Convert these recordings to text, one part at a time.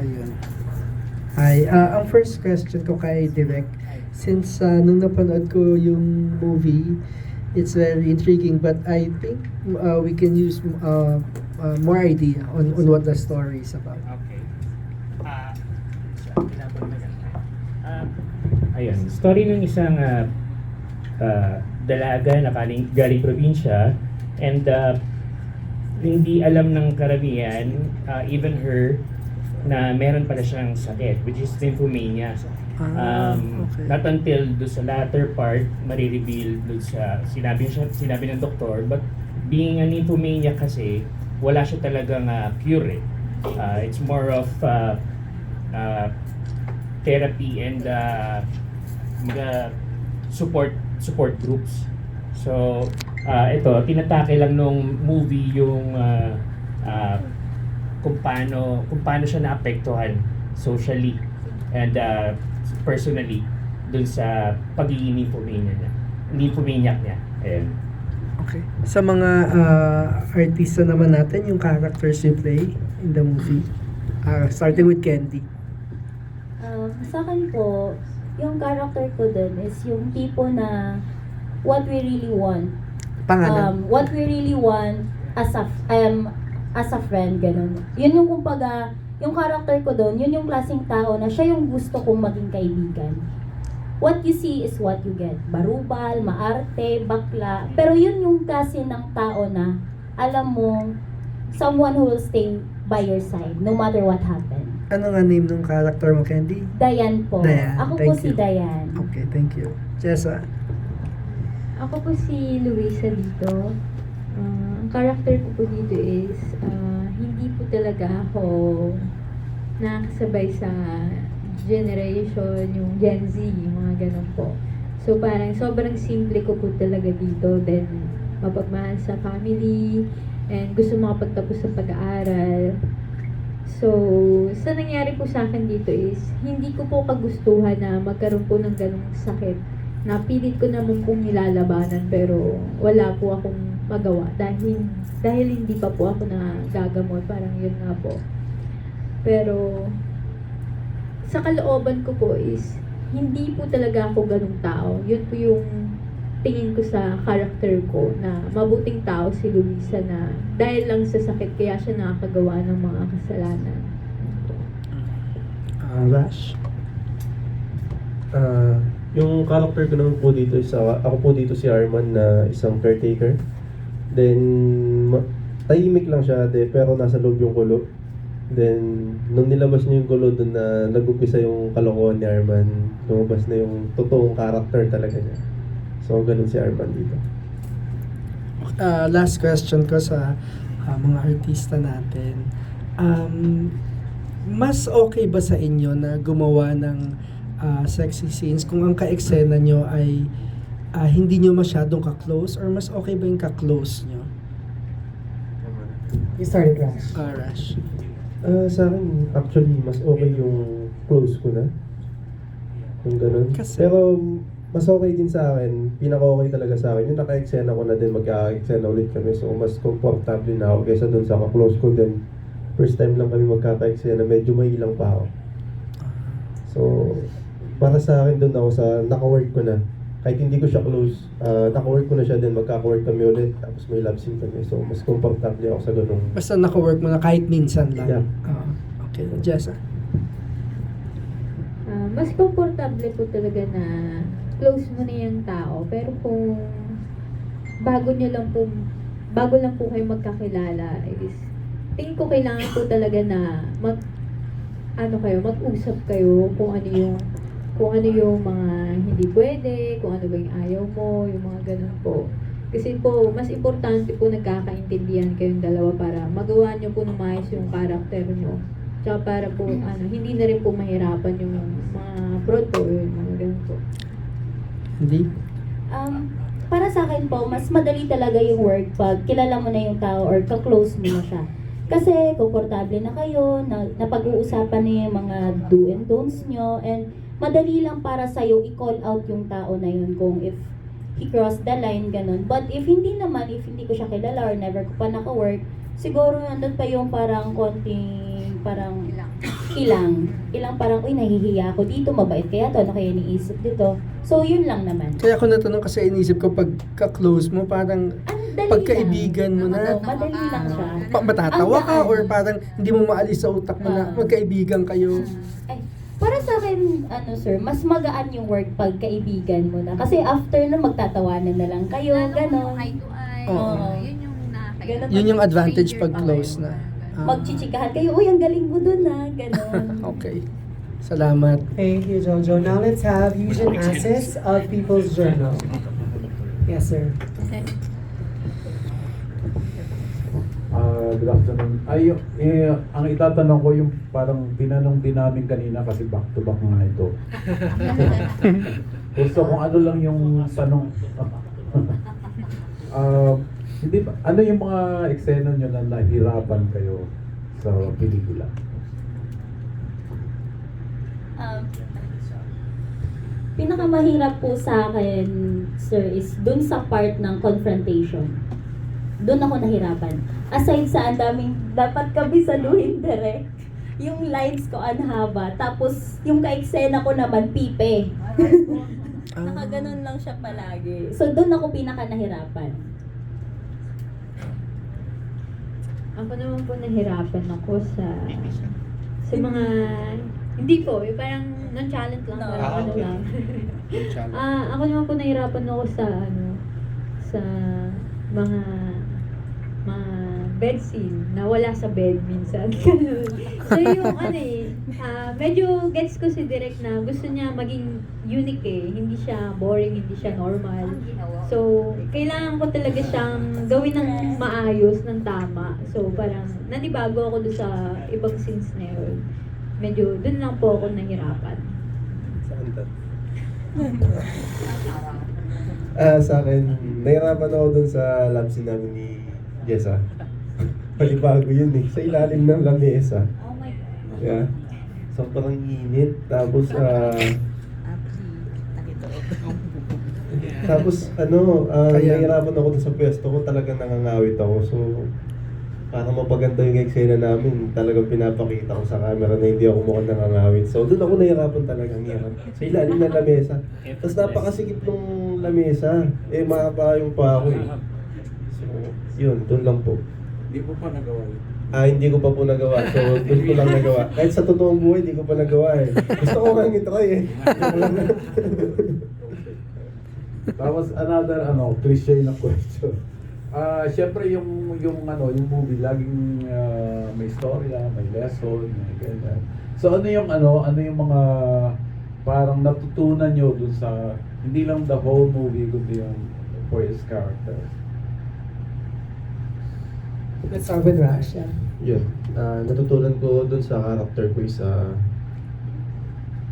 Ayun. Ay, ang first question ko kay Direk, since nung napanood ko yung movie, it's very intriguing, but I think we can use more idea on what the story is about. Okay. Ayun, story ng isang dalaga na galing probinsya and hindi alam ng karamihan, even her, na meron pala siyang sakit, which is nymphomania. Okay. Not until do sa latter part, marireveal do sa sinabi ng doktor, but being a nymphomania kasi, wala siya talagang cure. It's more of therapy and support groups. So, ito, tinatake lang nung movie yung kung paano siya naapektuhan socially and personally dun sa pagiging nymphomaniac niya. Ayan. Okay. Sa mga artista naman natin, yung characters you play in the movie, starting with Candy. Sa akin po, yung character ko dun is yung tipo na what we really want. Pangalan? What we really want as a friend, ganun. Yun yung kumbaga, yung character ko doon, yun yung klaseng tao na siya yung gusto kong maging kaibigan. What you see is what you get. Barubal, maarte, bakla. Pero yun yung klase ng tao na alam mo, someone who will stay by your side no matter what happen. Ano nga name ng character mo, Candy? Dayan po. Dayan, Ako po thank si you. Dayan. Okay, thank you. Jessa? Ako po si Luisa dito. Ang character ko po dito is hindi po talaga ako nakasabay sa generation, yung Gen Z, yung mga ganun po. So parang sobrang simple ko po talaga dito. Then mapagmahal sa family and gusto makapagtapos sa pag-aaral. So, sa nangyari po sa akin dito is, hindi ko po kagustuhan na magkaroon po ng ganung sakit. Napilit ko naman pong nilalabanan pero wala po akong magawa dahil hindi pa po ako nagagamot, parang yun nga po. Pero sa kalooban ko po is hindi po talaga ako ganung tao. Yun po yung tingin ko sa character ko na mabuting tao si Luisa na dahil lang sa sakit kaya siya nakakagawa ng mga kasalanan. Rash? Yung character ko naman po dito is ako po dito si Arman na isang caretaker. Then tahimik lang siya pero nasa loob yung kulo. Then nung nilabas niya yung kulo doon na nag-umpisa yung kalokohan ni Arman, lumabas na yung totoong character talaga niya. So ganun si Arman dito. Last question ko sa mga artista natin. Mas okay ba sa inyo na gumawa ng sexy scenes kung ang ka-eksena nyo ay hindi nyo masyadong ka-close, or mas okay ba yung ka-close nyo? You started, Rash. Rash. Sa akin, actually, mas okay yung close ko na. Yung ganun. Kasi- Pero mas okay din sa akin, pinaka-okay talaga sa akin, yung naka-eksena ko na din, magka-eksena ulit kami. So, mas comfortable na ako kaysa dun sa ka-close ko din. First time lang kami magkaka-eksena, medyo may ilang pa ako. So, para sa akin dun ako sa naka-work ko na. Kahit hindi ko siya close, naka-work ko na siya din, magkaka-work kami ulit, tapos may love scene kami. So, mas comfortable ako sa ganung. Basta naka-work mo na kahit minsan lang. Yeah. Okay. Jessa? Mas komportable po talaga na close mo na yung tao. Pero kung bago lang po kayo magkakilala, is tingin ko kailangan po talaga na mag-usap kayo kung ano yung mga hindi pwede, kung ano ba yung ayaw mo, yung mga ganun po. Kasi po, mas importante po nagkakaintindihan kayong dalawa para magawa nyo po ng maayos yung karakter nyo. Tsaka para po, hindi na rin po mahirapan yung mga proto, yung mga ganun po. Hindi? Para sa akin po, mas madali talaga yung work pag kilala mo na yung tao or ka-close mo na siya. Kasi komportable na kayo, napag-uusapan na yung mga do and don'ts nyo, and madali lang para sa'yo i-call out yung tao na yun kung if he crossed the line, ganun. But if hindi ko siya kilala or never ko pa naka-work, siguro nandun pa yung parang konting, parang ilang parang, uy, nahihiya ako dito, mabait kaya to, ano kaya iniisip dito. So, yun lang naman. Kaya ako natanong kasi inisip ko pagka-close mo, parang Ang dali pagkaibigan mo lang. na, Oo, madali lang siya. matatawa Ang ka daan. or parang hindi mo maalis sa utak mo na magkaibigan kayo. Ay, para sa akin, sir, mas magaan yung work pag kaibigan mo na. Kasi after na magtatawanan na lang kayo, gano'n. Eye to eye. Oo. Yun yung nakakaya. Ganun. Yun yung advantage pag close na. Magchichikahan kayo, uy, ang galing mo dun na, gano'n. Okay. Salamat. Thank you, Jojo. Now let's have Eugene Assis of People's Journal. Yes, sir. Good afternoon. Ang itatanong ko yung parang tinanong din namin kanina kasi back to back nga ito. Gusto kung ano lang yung tanong. Hindi ba, ano yung mga eksena nyo na nahirapan kayo sa pelikula? Pinakamahirap po sa akin, sir, is dun sa part ng confrontation. Dun ako nahirapan. Aside sa ang daming dapat kabisaluhin direct, yung lines ko ang haba, tapos yung ka-eksena ko naman, pipe. Nakaganon lang siya palagi. So, dun ako pinaka nahirapan. Ako naman po nahirapan ako sa mga, hindi po, yung parang nonchalant lang, No. parang ano Okay. lang. Ako naman po nahirapan ako sa mga bed scene na wala sa bed minsan. Ganun. So yung medyo gets ko si Direk na gusto niya maging unique hindi siya boring, hindi siya normal. So, kailangan ko talaga siyang gawin ng maayos, ng tama. So, parang nanibago ako doon sa ibang scenes na yun. Medyo, doon lang po ako nahirapan. Saan to? Sa akin, nahirapan ako dun sa love scene namin ni Jessa. Palibago yun Sa ilalim ng lamesa. Oh my God. Yeah. Sobrang init. Tapos, nahihirapan ako dun sa pwesto ko. Talagang nangangawit ako. So, para mapaganda yung eksena namin, talagang pinapakita ko sa camera na hindi ako mukhang nangangawit. So, doon ako nahihirapan talagang hirap. Sa ilalim ng lamesa. Tapos napakasikip ng lamesa. Mahaba yung pa ako So, yun, doon lang po. Hindi po pa nagawa yun. Hindi ko pa po nagawa. So, doon ko lang nagawa. Kahit sa totoong buhay, hindi ko pa nagawa Gusto ko nga itry Tapos another cliche na question. Syempre yung movie laging may story may lesson, may ganyan. So ano yung mga parang natutunan nyo dun sa hindi lang the whole movie kundi yung for his character? Let's start with Rash. Yeah. Yun. Natutunan ko dun sa character ko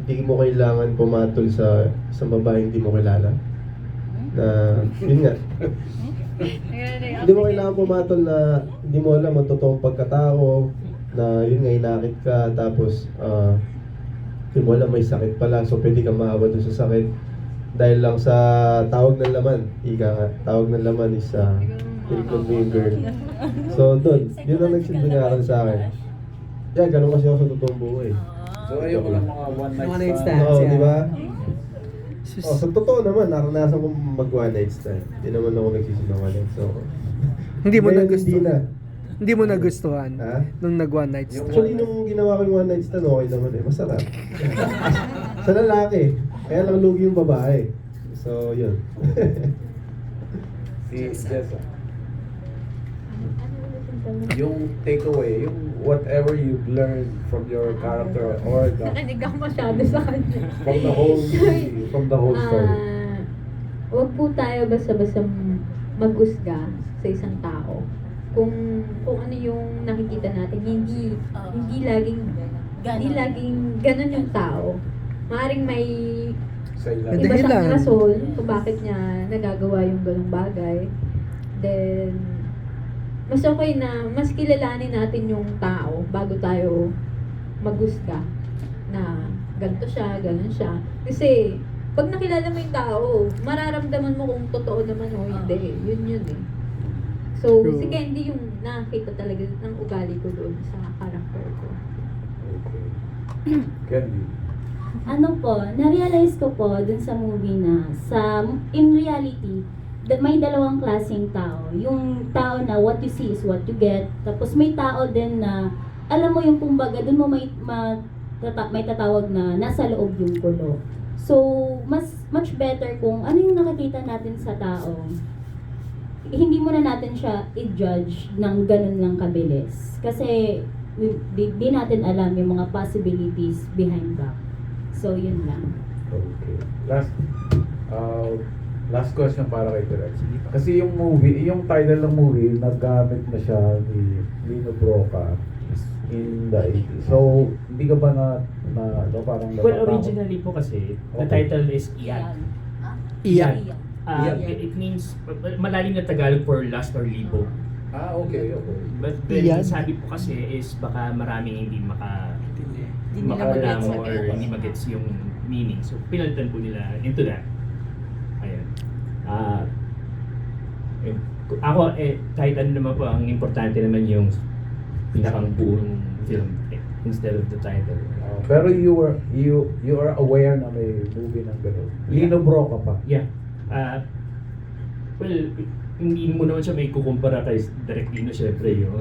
hindi mo kailangan pumatol sa isang babae hindi mo kilala. Yun nga. Hindi mo kailangan pumatol na hindi mo alam ang totoong pagkatao na yun nga inakit ka tapos hindi mo alam may sakit pala so pwede kang maawa dun sa sakit dahil lang sa tawag ng laman. Tawag ng laman is Silicon River. So doon, yun ang nagsilbing aral sa akin. Yeah, ganun kasi ako sa totoong buhay. So ayoko lang mga one night One night stand. stand. Oo, Yeah. di ba? Sa totoo naman, naranasan ko mag one night stand. Hindi naman ako nagsisinungaling. So, Hindi mo ngayon, nagustuhan. Hindi na. Hindi mo nagustuhan Ha? nung nag one night stand. Actually, nung ginawa ko yung one night stand, okay naman Masarap. Sa lalaki. Kaya lang lugi yung babae. So, yun. Si Jessa. Yung takeaway, yung whatever you've learned from your character or Nakinig ako masyado sa kanya. from the whole movie, from the whole story. Huwag po tayo basta-basta maghusga sa isang tao. Kung ano yung nakikita natin, hindi laging ganun yung tao. Maaring may Sa ilan. Hindi. iba siyang Dahilan. rason kung bakit niya nagagawa yung ganung bagay. Then, mas okay na mas kilalanin natin yung tao bago tayo maghusga na ganito siya, ganun siya. Kasi, pag nakilala mo yung tao, mararamdaman mo kung totoo naman o hindi. Yun So, True. si Candy yung nakakita talaga ng ugali ko doon sa character ko. Okay. Candy. Ano po, na-realize ko po dun sa movie na in reality, may dalawang klaseng tao. Yung tao na what you see is what you get. Tapos may tao din na, alam mo yung kumbaga, dun mo may tatawag na nasa loob yung kulo. So, much better kung ano yung nakikita natin sa tao, hindi muna natin siya i-judge ng ganun lang kabilis. Kasi, di natin alam yung mga possibilities behind that. So, yun lang. Okay. Last question para kay Direk. Kasi yung movie, yung title ng movie, naggamit na siya ni Lino Broca in the 80s. So, hindi ka ba parang Well, originally po kasi, the Okay. title is Iyan. Iyan. It means, malalim na Tagalog for last or libo. Okay. But then, Iyan. sabi po kasi is baka maraming hindi Hindi nila makaalam magets or hindi magets yung meaning. So, pinalitan po nila into that. Ayan. Ako, kahit ano naman po, ang importante naman yung pinakang buong film instead of the title. Pero you are aware na may movie ng gano'n. Lino Broca pa. Yeah. Well, hindi mo naman siya may kukumpara kay Direk Lino, syempre yung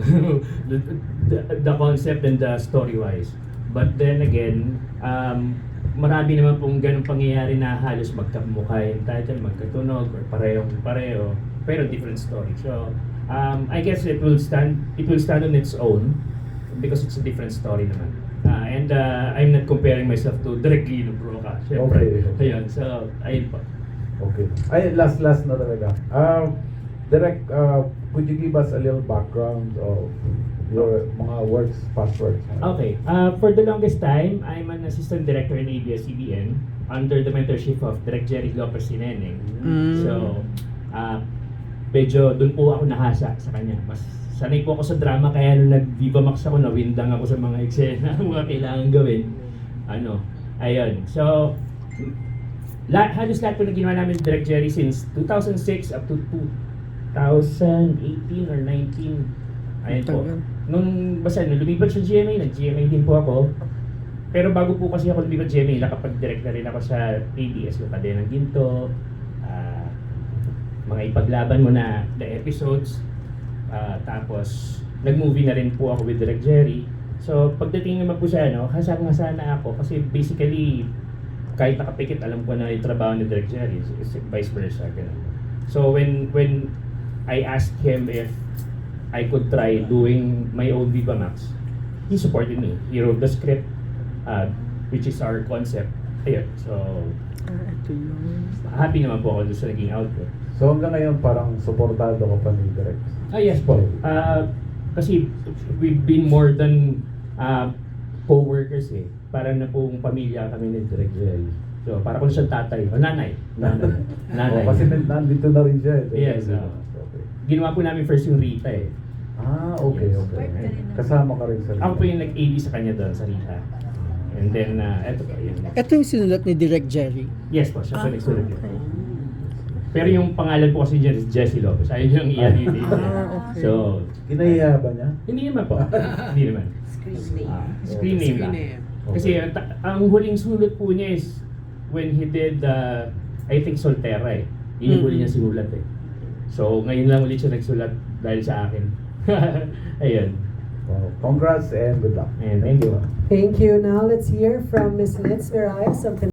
the concept and the story-wise. But then again, marami naman pong ganung pangyayari na halos magkamukha yung title, magkatunog, or pareho, pero different story. So, I guess it will stand on its own because it's a different story naman. And I'm not comparing myself to Direk Lino Broca, syempre. Okay. Ayun, so, ayun po. Okay. Ay, last na talaga. Direk, could you give us a little background of your mga works, past works? Okay. For the longest time, I'm an assistant director in ABS-CBN under the mentorship of Direk Jerry Lopez Sineneng. So, medyo doon po ako nahasa sa kanya. Mas sanay po ako sa drama, kaya nung nag-Viva Max ako, nawindang ako sa mga eksena, mga kailangan gawin. Ayun. So, halos lahat po na ginawa namin Direk Jerry since 2006 up to 2018 or 19. Ayun po. Nung lumipat sa GMA, nag-GMA din po ako. Pero bago po kasi ako lumipat GMA, nakapag-direct na rin ako sa ABS, yung Kadena ng Ginto, mga ipaglaban mo na the episodes, tapos nag-movie na rin po ako with Direk Jerry. So pagdating naman po sa hasang-hasa na ako kasi basically kahit nakapikit alam ko na yung trabaho ni Direk Jerry, vice versa. Ganun. So when I asked him if I could try doing my own Viva Max, he supported me. He wrote the script, which is our concept. Ayun, so happy naman po ako doon sa naging output. So hanggang ngayon parang suportado ka pa ni Direk? Yes po. Kasi we've been more than co-workers eh. Parang na pong pamilya kami ni Direk Jerry. So para kung siyang tatay, nanay. Kasi nandito na rin siya. Yes. Okay. Ginawa po namin first yung Rita eh. Okay. Yes. Kasama ka rin sa Ako po yung nag-AD sa kanya doon sa Rita. And then, eto po yun. Ito yung sinulat ni Direk Jerry. Yes po, siya po nagsulat yun. Pero yung pangalan po kasi dyan is Jessie Lopez. Ayun yung iyan yun. Okay. So, Kinahiya ba niya? hindi naman po. Hindi naman. Screen name lang. Kasi ang huling sulat po niya is when he did, I think Soltera eh. Yun yung huli niya sinulat eh. So, ngayon lang ulit siya nagsulat dahil sa akin. Ayun. Wow. Congrats and good luck. And thank you. Thank you. Now let's hear from Ms. Litz Miralles of the